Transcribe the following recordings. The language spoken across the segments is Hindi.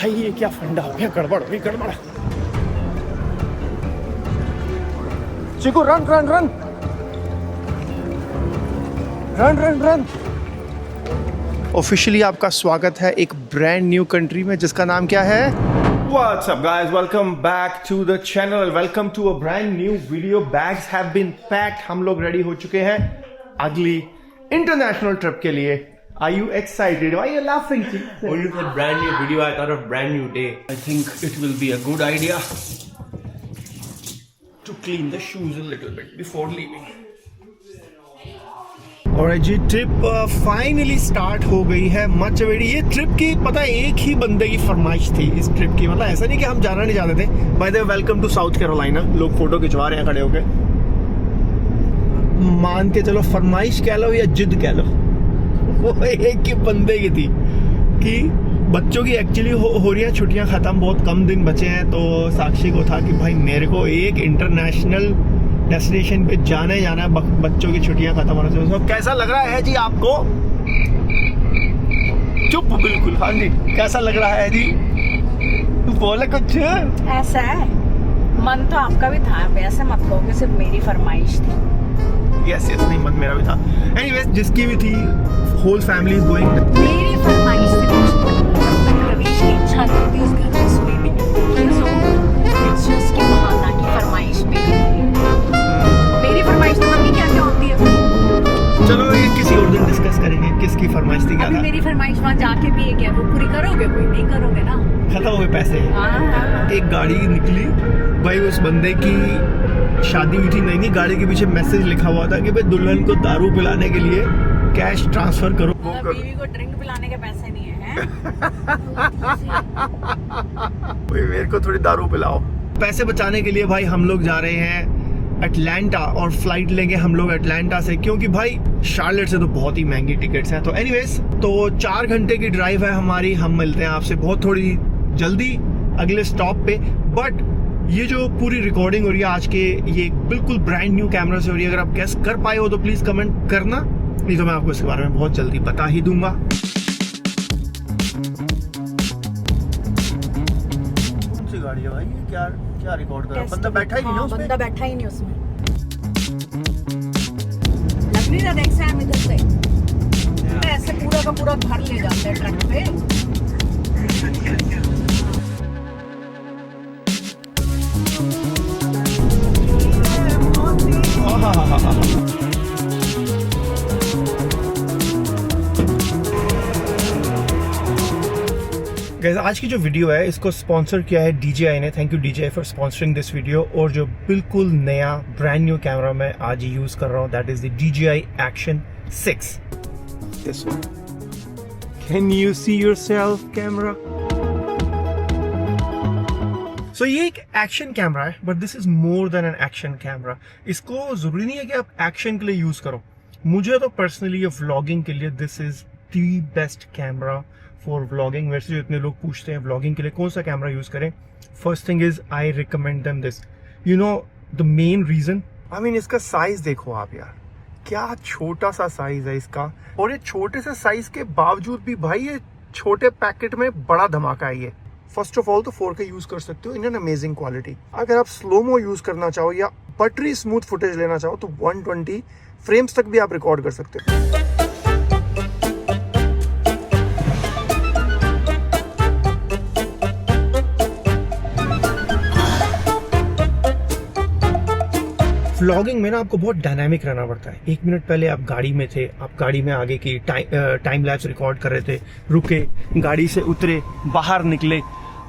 भाई ये क्या फंडा हो गया, गड़बड़ हो गई गड़बड़। Chiku run run run run run run. Officially आपका स्वागत है एक ब्रांड न्यू कंट्री में जिसका नाम क्या है? What's up guys, welcome back to the channel, welcome to a brand new video. Bags have been packed, हम लोग रेडी हो चुके हैं अगली इंटरनेशनल ट्रिप के लिए। Are you excited? Why are you laughing? When you said brand new video, I thought of brand new day. I think it will be a good idea to clean the shoes a little bit before leaving. और जी ट्रिप फाइनली स्टार्ट हो गई है। मच वेडी। ये ट्रिप की पता है एक ही बंदे की फरमाइश थी इस ट्रिप की, मतलब ऐसा नहीं कि हम जाना नहीं चाहते थे। By the way welcome to South Carolina. लोग फोटो खिंचवा रहे हैं खड़े होके। मान के चलो फरमाइश कह लो या जिद कह लो, वो एक ही बंदे की थी कि बच्चों की एक्चुअली हो रही है छुट्टियां खत्म, बहुत कम दिन बचे हैं। तो साक्षी को था कि भाई मेरे को एक इंटरनेशनल डेस्टिनेशन पे जाना ही जाना है, बच्चों की छुट्टियां खत्म होने से। तो कैसा लग रहा है जी आपको? चुप बिल्कुल। हाँ जी, कैसा लग रहा है जी? बोले कुछ। ऐसा है, मन तो आपका भी था, ऐसे मत कहो कि सिर्फ मेरी फरमाइश थी। यस यस, नहीं मन मेरा भी था। एनीवेज जिसकी भी थी, होल फैमिली इज गोइंग। मेरी फरमाइश से रवीश की इच्छा नहीं थी उस घर में सोने की, उसकी बहाना की फरमाइश मेरी फरमाइश तो मम्मी क्या क्या होती है। चलो ये किसी और दिन डिस्कस करेंगे किसकी फरमाइश थी क्या था। मेरी फरमाइश वहाँ जाके भी है क्या, वो पूरी करोगे? कोई नहीं करोगे ना, खत्म हो गए पैसे। हाँ। एक गाड़ी निकली भाई, उस बंदे की शादी हुई थी, नहीं गाड़ी के पीछे मैसेज लिखा हुआ था कि भाई दुल्हन को दारू पिलाने के लिए कैश ट्रांसफर करो। बीवी को ड्रिंक पिलाने के पैसे नहीं है। मेरे को थोड़ी दारू पिलाओ। पैसे बचाने के लिए भाई हम लोग जा रहे हैं अटलांटा, और फ्लाइट लेंगे हम लोग अटलांटा से, क्योंकि भाई शार्लेट से तो बहुत ही महंगी टिकट्स हैं। तो एनीवेज, तो 4 घंटे की ड्राइव है हमारी। हम मिलते हैं आपसे बहुत थोड़ी जल्दी अगले स्टॉप पे। बट ये जो पूरी रिकॉर्डिंग हो रही है आज के, ये बिल्कुल ब्रांड न्यू कैमरा से हो रही है। अगर आप गेस कर पाए हो तो प्लीज कमेंट करना, नहीं तो मैं आपको इसके बारे में बहुत जल्दी बता ही दूंगा। कौन सी गाड़ी है भाई? क्या क्या रिकॉर्ड कर रहा है? बंदा बैठा ही नहीं ना उसमें। बंदा बैठा ही नहीं उसमें। लग नहीं रहा देख से हम इधर से ऐसे पूरा का पूरा घर ले जाते हैं ट्रक पे। गाइस आज की जो वीडियो है इसको स्पॉन्सर किया है DJI ने। Thank you DJI for sponsoring this video. और जो बिल्कुल नया ब्रांड न्यू कैमरा मैं आज यूज कर रहा हूँ, that is the DJI Action 6। This one, can you see yourself camera? So ये एक एक्शन कैमरा है, but this is more than an action camera. इसको जरूरी नहीं है कि आप एक्शन के लिए यूज करो। मुझे तो पर्सनली व्लॉगिंग के लिए this is the best camera for vlogging. मेरे से जो इतने लोग पूछते हैं व्लॉगिंग के लिए कौन सा कैमरा यूज करें, first thing is I recommend them this. You know the main reason, I mean इसका साइज देखो आप यार, क्या छोटा सा साइज है इसका। और ये छोटे से साइज के बावजूद भी भाई ये छोटे पैकेट में बड़ा धमाका है ये। फर्स्ट ऑफ ऑल तो 4K यूज कर सकते हो इन एन अमेजिंग क्वालिटी। अगर आप स्लोमो यूज करना चाहो या बटरी स्मूथ फुटेज लेना चाहो तो 120 फ्रेम्स तक भी आप रिकॉर्ड कर सकते हो। व्लॉगिंग में ना आपको बहुत डायनामिक रहना पड़ता है। 1 मिनट पहले आप गाड़ी में थे, आप गाड़ी में आगे की टाइम लैप्स रिकॉर्ड कर रहे थे, रुके, गाड़ी से उतरे, बाहर निकले।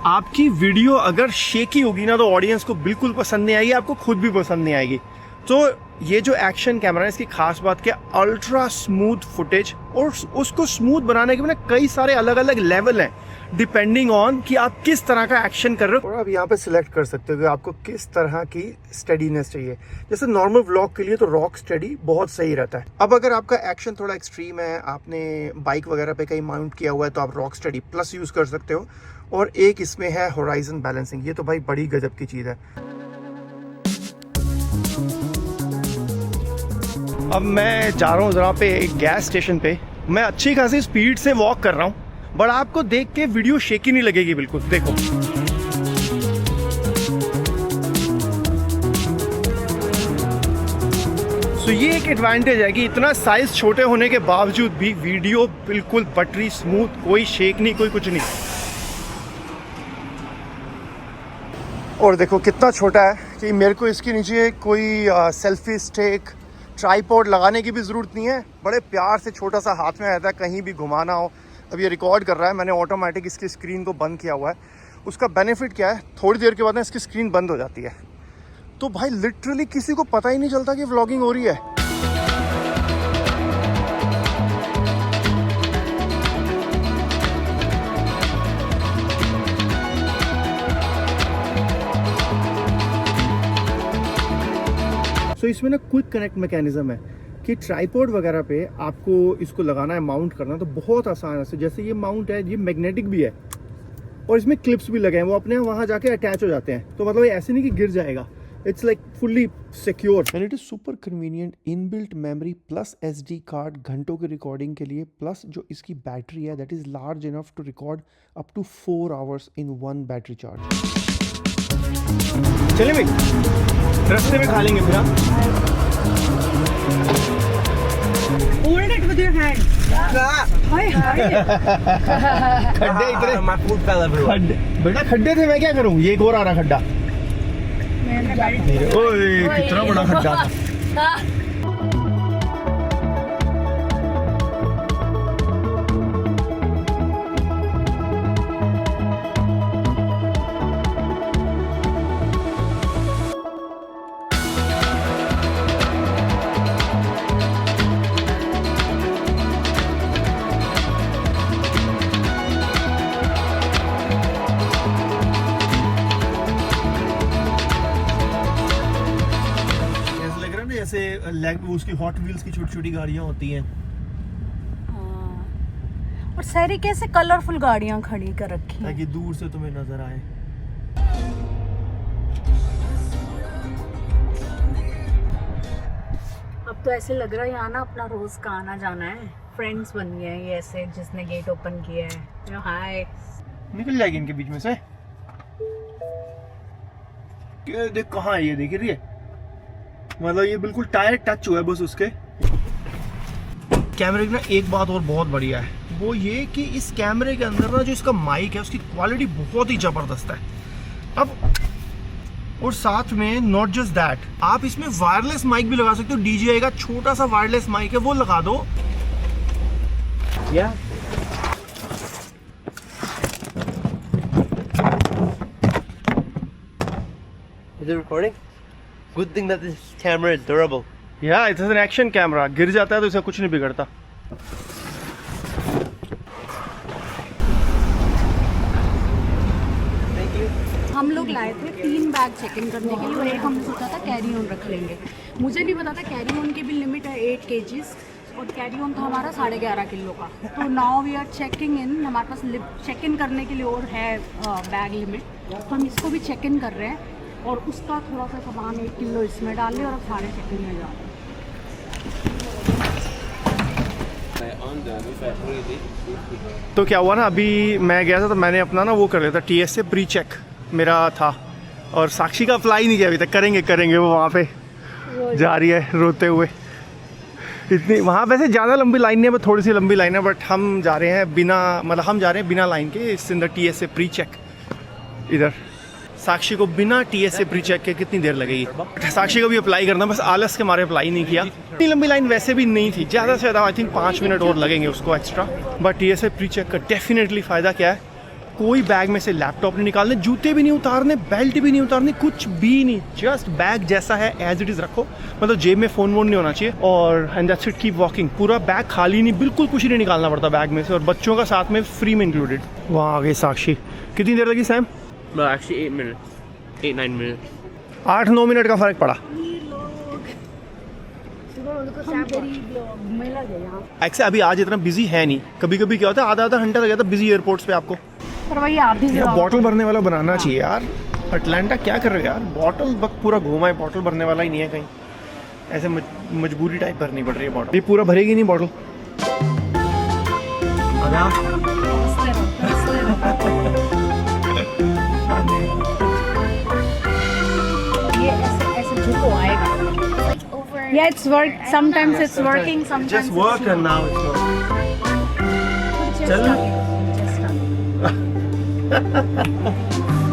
आपकी वीडियो अगर शेकी होगी ना तो ऑडियंस को बिल्कुल पसंद नहीं आएगी, आपको खुद भी पसंद नहीं आएगी। तो ये जो एक्शन कैमरा है इसकी खास बात क्या, अल्ट्रा स्मूथ फुटेज, और उसको स्मूथ बनाने के ना कई सारे अलग अलग लेवल हैं डिपेंडिंग ऑन कि आप किस तरह का एक्शन कर रहे हो। और आप यहाँ पे सिलेक्ट कर सकते हो कि आपको किस तरह की स्टेडीनेस चाहिए। जैसे नॉर्मल व्लॉग के लिए तो रॉक स्टेडी बहुत सही रहता है। अब अगर आपका एक्शन थोड़ा एक्सट्रीम है, आपने बाइक वगैरह पे कहीं माउंट किया हुआ है, तो आप रॉक स्टेडी प्लस यूज कर सकते हो। और एक इसमें है होराइजन बैलेंसिंग, ये तो भाई बड़ी गजब की चीज है। अब मैं जा रहा हूँ जरा पे एक गैस स्टेशन पे। मैं अच्छी खासी स्पीड से वॉक कर रहा हूँ बट आपको देख के वीडियो शेकी नहीं लगेगी बिल्कुल। देखो तो ये एक एडवांटेज है कि इतना साइज छोटे होने के बावजूद भी वीडियो बिल्कुल बटरी स्मूथ, कोई शेक नहीं, कोई कुछ नहीं। और देखो कितना छोटा है कि मेरे को इसके नीचे कोई सेल्फी स्टिक, ट्राइपॉड लगाने की भी ज़रूरत नहीं है। बड़े प्यार से छोटा सा हाथ में रहता है, कहीं भी घुमाना हो। अब ये रिकॉर्ड कर रहा है, मैंने ऑटोमेटिक इसकी स्क्रीन को बंद किया हुआ है। उसका बेनिफिट क्या है, थोड़ी देर के बाद ना इसकी स्क्रीन बंद हो जाती है, तो भाई लिटरली किसी को पता ही नहीं चलता कि व्लॉगिंग हो रही है। तो इसमें ना क्विक कनेक्ट मैकेनिज्म है कि ट्राइपॉड वगैरह पे आपको इसको लगाना है, माउंट करना, तो बहुत आसान है। जैसे ये माउंट है, ये मैग्नेटिक भी है और इसमें क्लिप्स भी लगे हैं, वो अपने वहाँ जाके अटैच हो जाते हैं। तो मतलब ऐसे नहीं कि गिर जाएगा, it's like fully secure and it is super convenient. Inbuilt memory plus SD card घंटों की रिकॉर्डिंग के लिए, प्लस जो इसकी बैटरी है that is large enough to record up to 4 hours in one battery charge. चलिए भाई, रास्ते में खा लेंगे फिर आप। Hold it with your hand. हाय हाय। खड्डे इतने, My food fell everywhere. खड्डे बेटा, खड्डे थे, मैं क्या करूँ। ये एक और आ रहा खड्डा। ओए कितना बड़ा खड्डा था। जैसे लेग उसकी हॉट व्हील्स की छोटी छोटी गाड़ियां होती हैं। और सारी कैसे कलरफुल गाड़ियां खड़ी कर रखी हैं ताकि दूर से तुम्हें नजर आए। अब तो ऐसे लग रहा है यहाँ ना अपना रोज का आना जाना है। फ्रेंड्स बन गए हैं ये ऐसे, जिसने गेट ओपन किया है। हाय, निकल जाएगी इनके बीच में से। देख कहाँ है ये, देख रही है, मतलब ये बिल्कुल टायर टच हुआ है बस उसके। कैमरे की ना एक बात और बहुत बढ़िया है, वो ये कि इस कैमरे के अंदर ना जो इसका माइक है उसकी क्वालिटी बहुत ही ज़बरदस्त है। अब और साथ में नॉट जस्ट दैट, आप इसमें वायरलेस माइक भी लगा सकते हो। DJI का छोटा सा वायरलेस माइक है, वो लगा दो। Yeah. Is it recording? Good thing that this camera is durable. या इट्स एन एक्शन कैमरा, गिर जाता है तो इसका कुछ नहीं बिगड़ता। हम लोग लाए थे 3 बैग चेक इन करने के लिए और एक हमने सोचा था कैरी ऑन रख लेंगे। मुझे नहीं पता था कैरी ऑन की भी लिमिट है 8 kgs और कैरी ऑन था हमारा 11.5 किलो का। तो now we are checking in, हमारे पास चेक इन करने के लिए और है बैग लिमिट, तो हम इसको भी चेक इन कर रहे हैं और उसका थोड़ा सा सामान 1 किलो इसमें डाल लिया और अब सारे चेक इन में जा रहे हैं। तो क्या हुआ ना, अभी मैं गया था तो मैंने अपना ना वो कर लिया था, TSA प्री चेक मेरा था, और साक्षी का अप्लाई नहीं किया अभी तक। करेंगे वो वहाँ पे जा रही है रोते हुए। इतनी वहाँ वैसे ज़्यादा लंबी लाइन नहीं है, बस थोड़ी सी लंबी लाइन है, बट हम जा रहे हैं बिना, मतलब हम जा रहे हैं बिना लाइन के। Is in the TSA pre check. इधर साक्षी को बिना TSA प्री चेक के कितनी देर लगेगी। साक्षी को भी अप्लाई करना, बस आलस के मारे अप्लाई नहीं किया। इतनी लंबी लाइन वैसे भी नहीं थी, ज़्यादा से ज़्यादा आई थिंक 5 मिनट और लगेंगे उसको extra. But TSA pre check का डेफिनेटली फ़ायदा क्या है, कोई बैग में से लैपटॉप नहीं निकालने, जूते भी नहीं उतारने, बेल्ट भी नहीं उतारनी, कुछ भी नहीं। जस्ट बैग जैसा है एज इट इज़ रखो, मतलब जेब में फ़ोन वोन नहीं होना चाहिए, और and that's it, keep walking. पूरा बैग खाली नहीं, बिल्कुल कुछ नहीं निकालना पड़ता बैग में से, और बच्चों का साथ में फ्री में इंक्लूडेड। वहाँ आ गई साक्षी। कितनी देर लगी Sam? No, actually 8 minutes. 8-9 minutes. 8-9 minute का फ़र्क पड़ा। एक्चुअली अभी आज इतना बिजी है नहीं, कभी कभी क्या होता है आधा घंटा लग जाता है बिजी एयरपोर्ट्स पे आपको। पर वही आधी बॉटल भरने वाला बनाना चाहिए यार। अटलांटा क्या कर रहे हो यार, बॉटल वक्त पूरा घूमा है, बॉटल भरने वाला ही नहीं है कहीं। ऐसे मजबूरी टाइप भरनी पड़ रही है बॉटल। ये पूरा भरेगी नहीं बॉटल। ये ऐसे झुको आएगा. Yeah, it's work. Sometimes it's working. Sometimes Just work and now it's not. चल.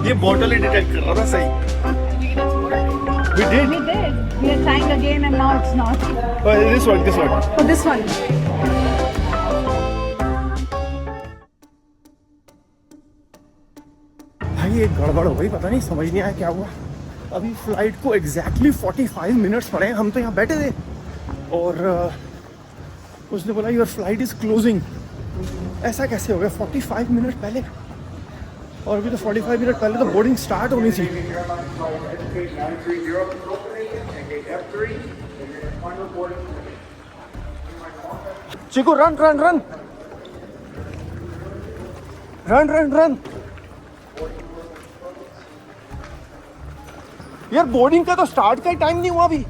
ये बॉटल ही डिटेक्ट कर रहा था सही. We did. We did. We are trying again and now it's not. Oh, this one. Oh, this one. भाई एक गड़बड़ हो गई, पता नहीं समझ नहीं आया क्या हुआ. अभी फ्लाइट को एग्जैक्टली 45 मिनट्स पड़े हैं. हम तो यहाँ बैठे थे और उसने बोला योर फ्लाइट इज क्लोजिंग. ऐसा कैसे हो गया 45 मिनट पहले? और अभी तो 45 मिनट पहले तो बोर्डिंग स्टार्ट होनी थी. Chiku run run run run run run. यार बोर्डिंग का तो स्टार्ट का ही टाइम नहीं हुआ अभी.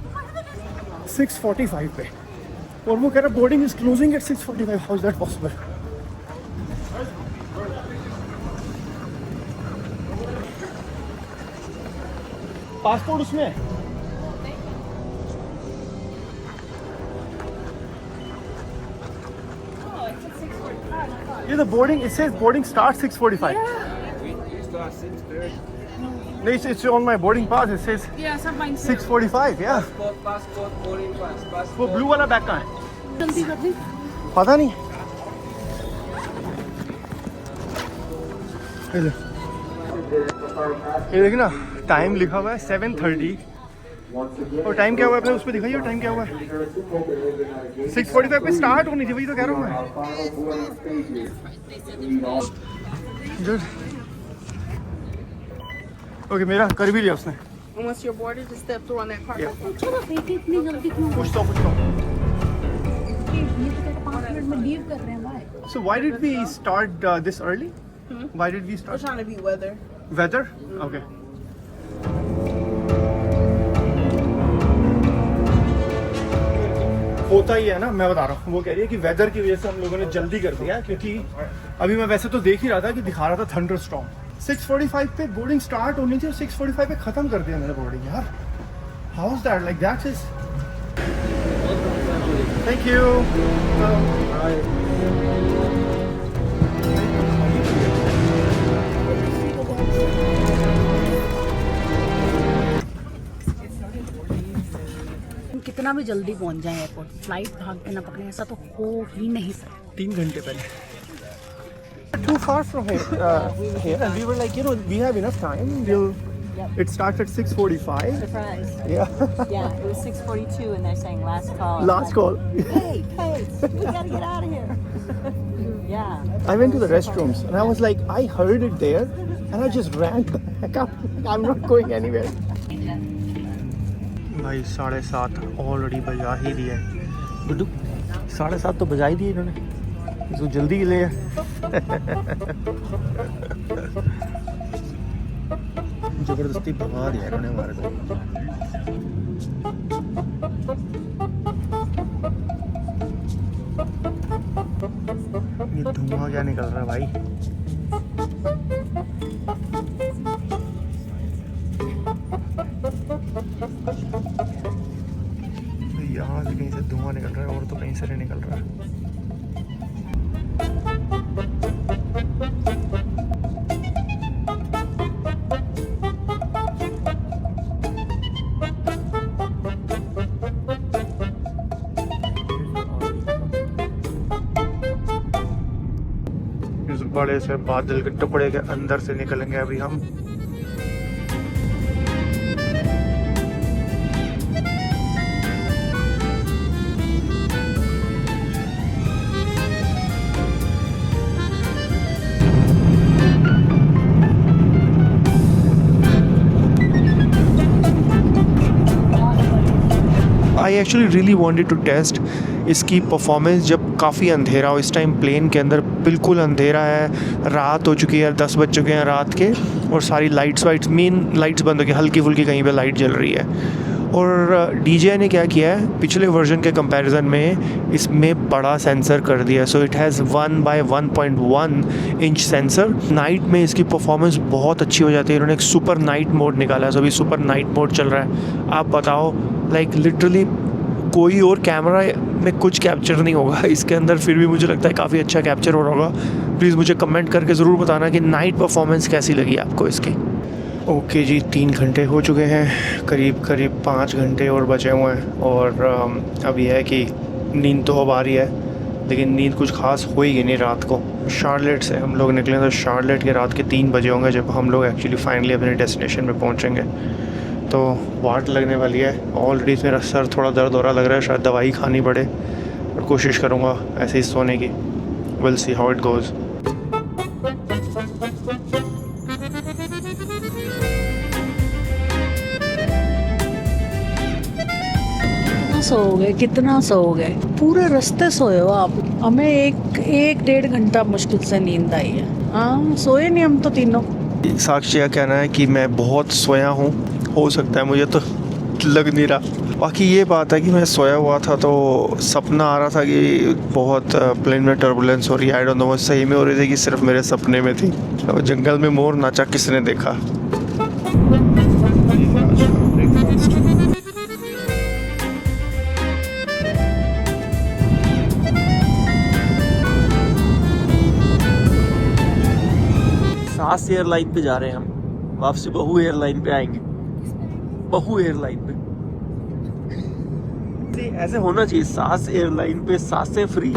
6:45 पे और वो कह रहा boarding is closing at 6:45. How is that possible? Passport उसमें है. ये तो boarding it says boarding start 6:45. No, it's on my boarding pass. It says Yeah, some mine. 6:45. Yeah. Passport, boarding pass, passport. वो ब्लू वाला बैग कहाँ है? जल्दी कर दी. पता नहीं. ये देखना टाइम लिखा हुआ है 7:30 और टाइम क्या हुआ है अपने उस पर दिखाइए. टाइम क्या हुआ है? 6:45 पे स्टार्ट होनी थी. वही तो कह रहा हूँ मैं. ओके मेरा कर भी लिया उसने. And once you're boarded, just step through on that card. Yeah. चलो बेटी इतनी जल्दी क्यों? कुछ तो ये तो कहते 5 मिनट में लीव कर रहे हैं भाई. So why did we start this early? Why did we We're start? trying to beat weather. Weather? Okay. होता ही है ना, मैं बता रहा हूँ. वो कह रही है कि वेदर की वजह से हम लोगों ने जल्दी कर दिया क्योंकि अभी मैं वैसे तो देख ही रहा था कि दिखा रहा था थंडर स्टॉर्म. 6:45 पे बोर्डिंग स्टार्ट होनी थी और 6:45 पे खत्म कर दिया मैंने बोर्डिंग. यार how is that? Like that is. Thank you. कितना भी जल्दी पहुंच जाए एयरपोर्ट, फ्लाइट भाग के ना पकड़े ऐसा तो हो ही नहीं सकता. 3 घंटे पहले. Too far from here and we were like, we have enough time. It starts at 6:45. Surprise. Yeah. Yeah, it was 6:42 and they're saying last call. Last call. Hey, we gotta get out of here. Yeah. I went to the restrooms and I was like, I heard it there and I just ran back up. I'm not going anywhere. भाई 7:30 ऑलरेडी बजा ही दिया है. गुड्डू 7:30 तो बजा ही दिए इन्होंने. इसको जल्दी ले. जबरदस्ती भगा दिया इन्होंने हमारे को. ये धुआं क्या निकल रहा है भाई? यहाँ से कहीं से धुआं निकल रहा है और तो कहीं से नहीं निकल रहा है. इस बड़े से बादल के टुकड़े के अंदर से निकलेंगे अभी हम. I actually really wanted to test इसकी परफॉर्मेंस जब काफ़ी अंधेरा हो. इस टाइम प्लेन के अंदर बिल्कुल अंधेरा है. रात हो चुकी है, 10 बज चुके हैं रात के और सारी लाइट्स मेन लाइट्स बंद हो गई. हल्की फुल्की कहीं पे लाइट जल रही है और DJI ने क्या किया है पिछले वर्जन के कंपैरिजन में इसमें बड़ा सेंसर कर दिया, so it has 1/1.1 inch sensor. Night में इसकी परफॉर्मेंस बहुत अच्छी हो जाती है। इन्होंने एक सुपर नाइट मोड निकाला है, सो अभी सुपर नाइट मोड चल रहा है। आप बताओ लाइक लिटरली कोई और कैमरा में कुछ कैप्चर नहीं होगा इसके अंदर, फिर भी मुझे लगता है काफ़ी अच्छा कैप्चर हो रहा होगा। प्लीज़ मुझे कमेंट करके ज़रूर बताना कि नाइट परफॉर्मेंस कैसी लगी आपको इसकी। ओके जी, 3 घंटे हो चुके हैं, करीब 5 घंटे और बचे हुए हैं। और अब यह है कि नींद तो अब आ रही है, लेकिन नींद कुछ खास होएगी नहीं रात को। शार्लेट से हम लोग निकले तो शार्लेट के रात के 3 बजे होंगे जब हम लोग एक्चुअली फाइनली अपने डेस्टिनेशन में पहुँचेंगे। तो वाट लगने वाली है। ऑलरेडी मेरा सर थोड़ा दर्द हो रहा लग रहा है, शायद दवाई खानी पड़े, और कोशिश करूँगा ऐसे ही सोने की। Will see how it goes. कितना सोओगे? पूरे रास्ते सोए हो आप। हमें एक 1.5 घंटा मुश्किल से नींद आई है। हाँ, सोए नहीं हम तो तीनों। साक्षी का कहना है कि मैं बहुत सोया हूँ, हो सकता है, मुझे तो लग नहीं रहा। बाकी ये बात है कि मैं सोया हुआ था तो सपना आ रहा था कि बहुत प्लेन में टर्बुलेंस हो रही है। आई डोंट नो सही में हो रही थी कि सिर्फ मेरे सपने में थी। तो जंगल में मोर नाचा किसने देखा। सास एयरलाइन पे जा रहे हैं हम, वापसी बहू एयरलाइन पे आएंगे। बहू एयरलाइन पे ऐसे होना चाहिए, सास एयरलाइन पे सांसें फ्री। ऐसा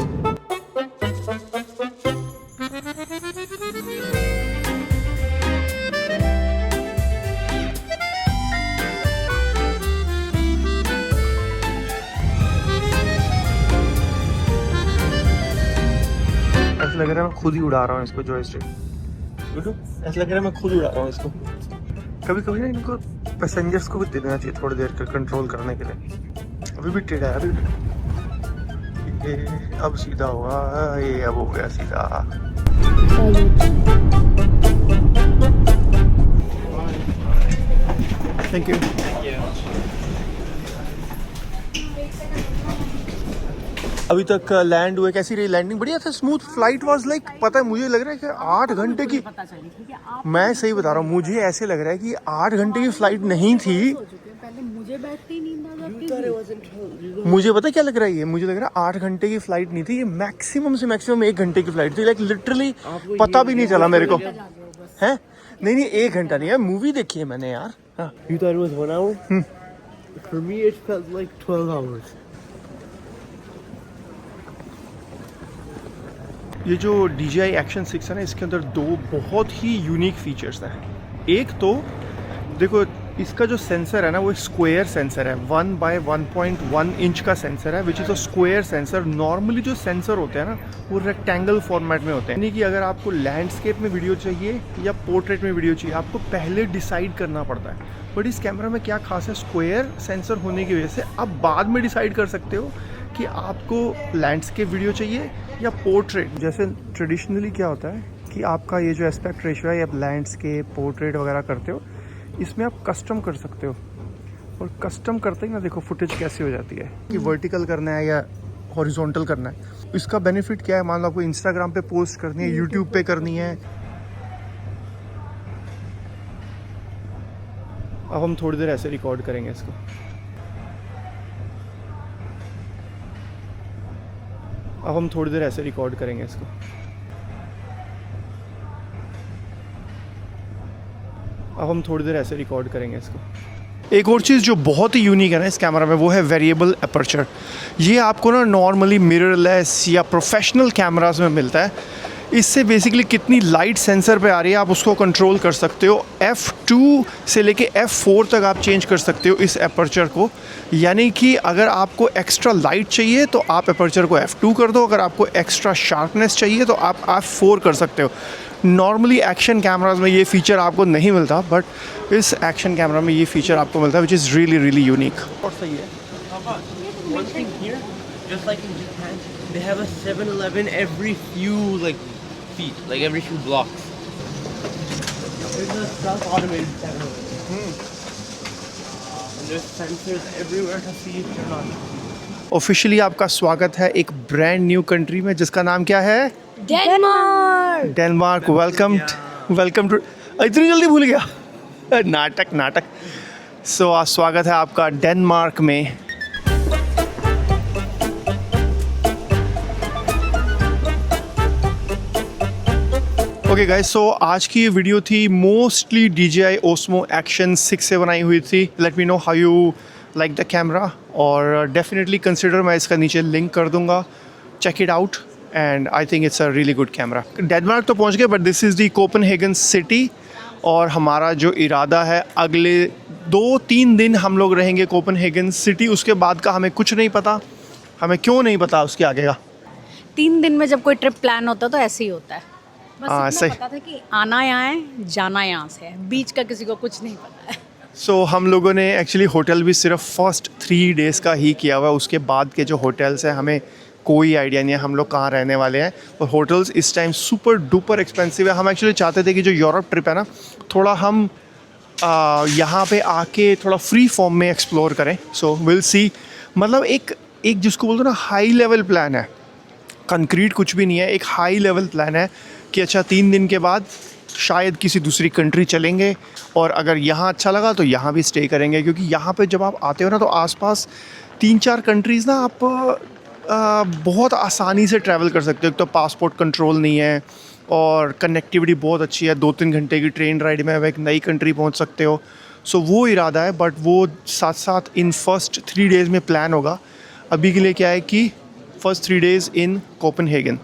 लग रहा है मैं खुद ही उड़ा रहा हूँ इसको, जॉयस्टिक। ऐसा लग रहा है मैं खुद उड़ा रहा हूँ इसको। कभी कभी ना इनको पैसेंजर्स को भी दे देना चाहिए थोड़ी देर का कंट्रोल करने के लिए। अभी भी टेढ़ा है, अभी ये अब सीधा हुआ, ये अब हो गया सीधा। Thank you. अभी तक लैंड हुए, कैसी रही लैंडिंग? बढ़िया था, स्मूथ। फ्लाइट वाज लाइक, पता है मुझे लग रहा है कि 8 घंटे की, मैं सही बता रहा हूँ, मुझे ऐसे लग रहा है कि 8 घंटे की फ्लाइट नहीं थी। मुझे बैठती नींद आ जाती। मुझे पता क्या लग रहा है, ये मुझे लग रहा है 8 घंटे की फ्लाइट नहीं थी, ये मैक्सिमम से मैक्सिमम 1 घंटे की फ्लाइट थी। लाइक लिटरली पता भी नहीं चला मेरे को। है नहीं 1 घंटा नहीं है, मूवी देखी है मैंने यार। You thought it was 1 hour? For me, it felt like 12 hours. ये जो DJI Action 6 है ना, इसके अंदर 2 बहुत ही यूनिक फीचर्स हैं। एक तो देखो, इसका जो सेंसर है ना, वो एक स्क्वायर सेंसर है। 1/1.1 इंच का सेंसर है, which is a square sensor. Normally जो सेंसर होते हैं ना, वो रेक्टेंगल फॉर्मेट में होते हैं। यानी कि अगर आपको लैंडस्केप में वीडियो चाहिए या पोर्ट्रेट में वीडियो चाहिए, आपको पहले डिसाइड करना पड़ता है। बट इस कैमरा में क्या खास है, स्क्वायर सेंसर होने की वजह से आप बाद में डिसाइड कर सकते हो कि आपको लैंडस्केप वीडियो चाहिए या पोर्ट्रेट। जैसे ट्रेडिशनली क्या होता है कि आपका ये जो एस्पेक्ट रेशियो है, आप लैंडस्केप पोर्ट्रेट वगैरह करते हो, इसमें आप कस्टम कर सकते हो। और कस्टम करते ही ना देखो फुटेज कैसी हो जाती है कि वर्टिकल करना है या हॉरिजॉन्टल करना है। इसका बेनिफिट क्या है, मान लो आपको इंस्टाग्राम पे पोस्ट करनी है, यूट्यूब पे करनी है। अब हम थोड़ी देर ऐसे रिकॉर्ड करेंगे इसको। अब हम थोड़ी देर ऐसे रिकॉर्ड करेंगे इसको। अब हम थोड़ी देर ऐसे रिकॉर्ड करेंगे इसको। एक और चीज़ जो बहुत ही यूनिक है ना इस कैमरा में, वो है वेरिएबल अपर्चर। ये आपको ना नॉर्मली मिररलेस या प्रोफेशनल कैमरास में मिलता है। इससे बेसिकली कितनी लाइट सेंसर पे आ रही है आप उसको कंट्रोल कर सकते हो। F2 से लेके F4 तक आप चेंज कर सकते हो इस अपर्चर को। यानी कि अगर आपको एक्स्ट्रा लाइट चाहिए तो आप अपर्चर को F2 कर दो, अगर आपको एक्स्ट्रा शार्पनेस चाहिए तो आप F4 कर सकते हो। नॉर्मली एक्शन कैमराज में ये फीचर आपको नहीं मिलता, बट इस एक्शन कैमरा में ये फीचर आपको मिलता है, which is really really unique. और सही है। One thing here, just like in Japan, they have a 7-Eleven every few feet, like every few blocks. There's a self-automated 7-Eleven. And There's sensors everywhere to see if you're not. Officially आपका स्वागत है एक ब्रांड न्यू कंट्री में जिसका नाम क्या है? डेनमार्क। Welcome to. इतनी जल्दी भूल गया। नाटक। सो स्वागत है आपका डेनमार्क में। ओके गाइस, सो आज की ये वीडियो थी मोस्टली DJI Osmo Action 6 से बनाई हुई थी। Let me know how you like the camera और डेफिनेटली कंसिडर, मैं इसका नीचे लिंक कर दूंगा, check it out and I think it's a really good camera. Denmark तो पहुंच गए but this is the Copenhagen city और हमारा जो इरादा है अगले 2-3 दिन हम लोग रहेंगे कोपेनहेगन सिटी। उसके बाद का हमें कुछ नहीं पता, हमें क्यों नहीं पता उसके आगे का। 3 दिन में जब कोई ट्रिप प्लान होता है तो ऐसे ही होता है। बस हाँ, इतना सही। पता था कि आना यहाँ है, जाना यहाँ से है, बीच का किसी को कुछ नहीं पता है। सो हम लोगों ने एक्चुअली होटल भी सिर्फ फर्स्ट 3 डेज़ का ही किया हुआ है। उसके बाद के जो होटल्स हैं हमें कोई आइडिया नहीं है हम लोग कहाँ रहने वाले हैं। और होटल्स इस टाइम सुपर डुपर एक्सपेंसिव है। हम एक्चुअली चाहते थे कि जो यूरोप ट्रिप है ना, थोड़ा हम यहाँ पे आके थोड़ा फ्री फॉर्म में एक्सप्लोर करें। सो विल सी, मतलब एक जिसको बोलते हैं ना हाई लेवल प्लान है, कंक्रीट कुछ भी नहीं है, एक हाई लेवल प्लान है कि अच्छा 3 दिन के बाद शायद किसी दूसरी कंट्री चलेंगे और अगर यहाँ अच्छा लगा तो यहाँ भी स्टे करेंगे। क्योंकि यहाँ पे जब आप आते हो ना तो आसपास 3-4 कंट्रीज़ ना आप बहुत आसानी से ट्रैवल कर सकते हो। एक तो पासपोर्ट कंट्रोल नहीं है और कनेक्टिविटी बहुत अच्छी है। 2-3 घंटे की ट्रेन राइड में आप एक नई कंट्री पहुँच सकते हो। सो वो इरादा है, बट वो साथ साथ इन फर्स्ट 3 डेज़ में प्लान होगा। अभी के लिए क्या है कि फर्स्ट 3 डेज़ इन कोपेनहेगन।